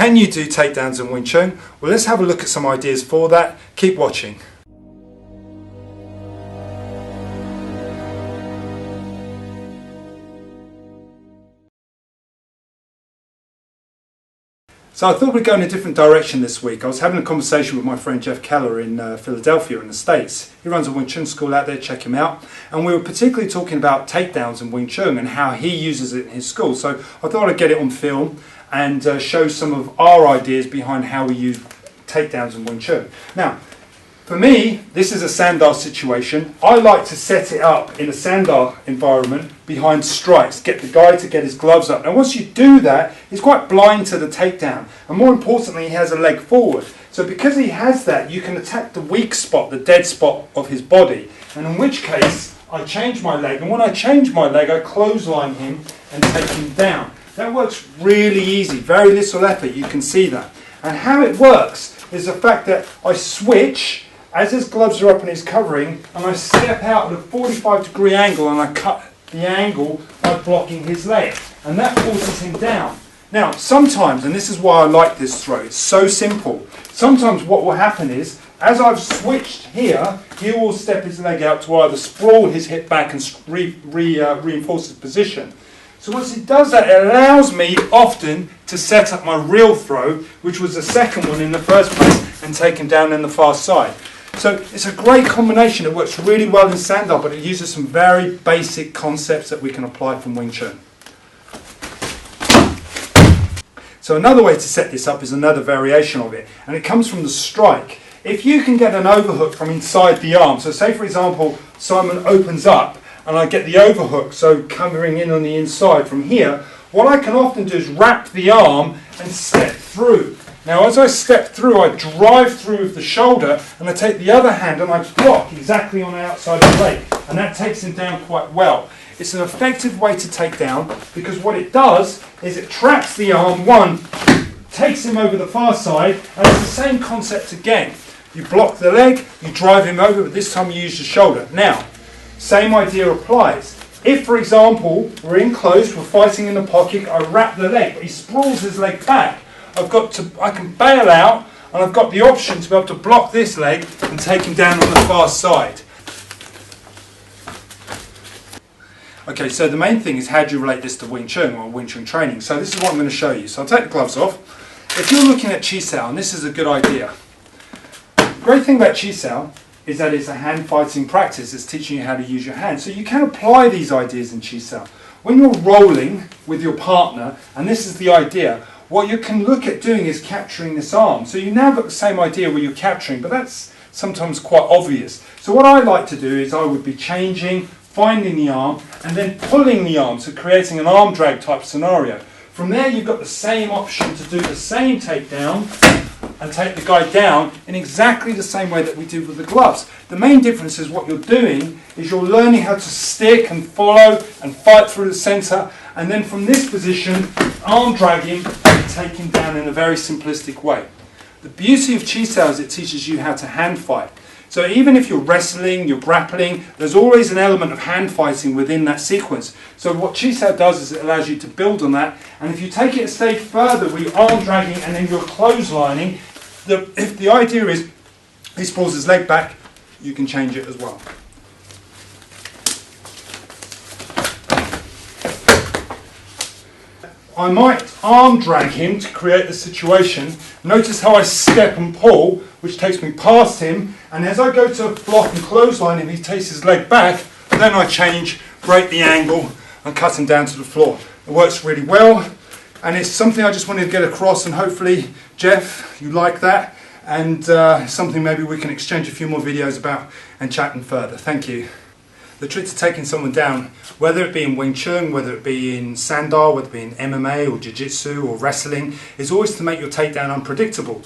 Can you do takedowns in Wing Chun? Well, let's have a look at some ideas for that. Keep watching. So I thought we'd go in a different direction this week. I was having a conversation with my friend Jeff Keller in Philadelphia in the States. He runs a Wing Chun school out there, check him out. And we were particularly talking about takedowns in Wing Chun and how he uses it in his school. So I thought I'd get it on film and show some of our ideas behind how we use takedowns in Wing Chun. Now, for me, this is a sandal situation. I like to set it up in a sandal environment behind strikes, get the guy to get his gloves up. Now once you do that, he's quite blind to the takedown. And more importantly, he has a leg forward. So because he has that, you can attack the weak spot, the dead spot of his body. And in which case, I change my leg. And when I change my leg, I clothesline him and take him down. That works really easy, very little effort, you can see that. And how it works is the fact that I switch as his gloves are up and he's covering, and I step out at a 45-degree angle and I cut the angle by blocking his leg. And that forces him down. Now, sometimes, and this is why I like this throw, it's so simple. Sometimes what will happen is, as I've switched here, he will step his leg out to either sprawl his hip back and reinforce his position. So once he does that, it allows me often to set up my real throw, which was the second one in the first place, and take him down in the far side. So it's a great combination. It works really well in sandal, but it uses some very basic concepts that we can apply from Wing Chun. So another way to set this up is another variation of it, and it comes from the strike. If you can get an overhook from inside the arm, so say for example Simon opens up and I get the overhook, so covering in on the inside from here, what I can often do is wrap the arm and step through. Now as I step through, I drive through with the shoulder and I take the other hand and I block exactly on the outside of the leg, and that takes him down quite well. It's an effective way to take down because what it does is it traps the arm, one, takes him over the far side, and it's the same concept again. You block the leg, you drive him over, but this time you use the shoulder. Now, same idea applies. If, for example, we're in close, we're fighting in the pocket, I wrap the leg, but he sprawls his leg back. I can bail out, and I've got the option to be able to block this leg and take him down on the far side. Okay, so the main thing is how do you relate this to Wing Chun or Wing Chun training. So this is what I'm going to show you. So I'll take the gloves off. If you're looking at Chi Sao, and this is a good idea. The great thing about Chi Sao is that it's a hand fighting practice. It's teaching you how to use your hands. So you can apply these ideas in Chi Sao. When you're rolling with your partner, and this is the idea, what you can look at doing is capturing this arm. So you now got the same idea where you're capturing, but that's sometimes quite obvious. So what I like to do is I would be changing, finding the arm, and then pulling the arm, so creating an arm drag type scenario. From there you've got the same option to do the same takedown and take the guy down in exactly the same way that we do with the gloves. The main difference is what you're doing is you're learning how to stick and follow and fight through the centre, and then from this position, arm drag him and take him down in a very simplistic way. The beauty of Chi Sao is it teaches you how to hand fight. So even if you're wrestling, you're grappling, there's always an element of hand fighting within that sequence. So what Chi Sao does is it allows you to build on that, and if you take it a stage further where you're arm dragging and then you're clotheslining, if the idea is he sprawls his leg back, you can change it as well. I might arm drag him to create the situation. Notice how I step and pull, which takes me past him, and as I go to block and clothesline him, he takes his leg back, and then I change, break the angle, and cut him down to the floor. It works really well, and it's something I just wanted to get across, and hopefully, Jeff, you like that, and something maybe we can exchange a few more videos about and chatting further. Thank you. The trick to taking someone down, whether it be in Wing Chun, whether it be in sandal, whether it be in MMA or jiu-jitsu or wrestling, is always to make your takedown unpredictable.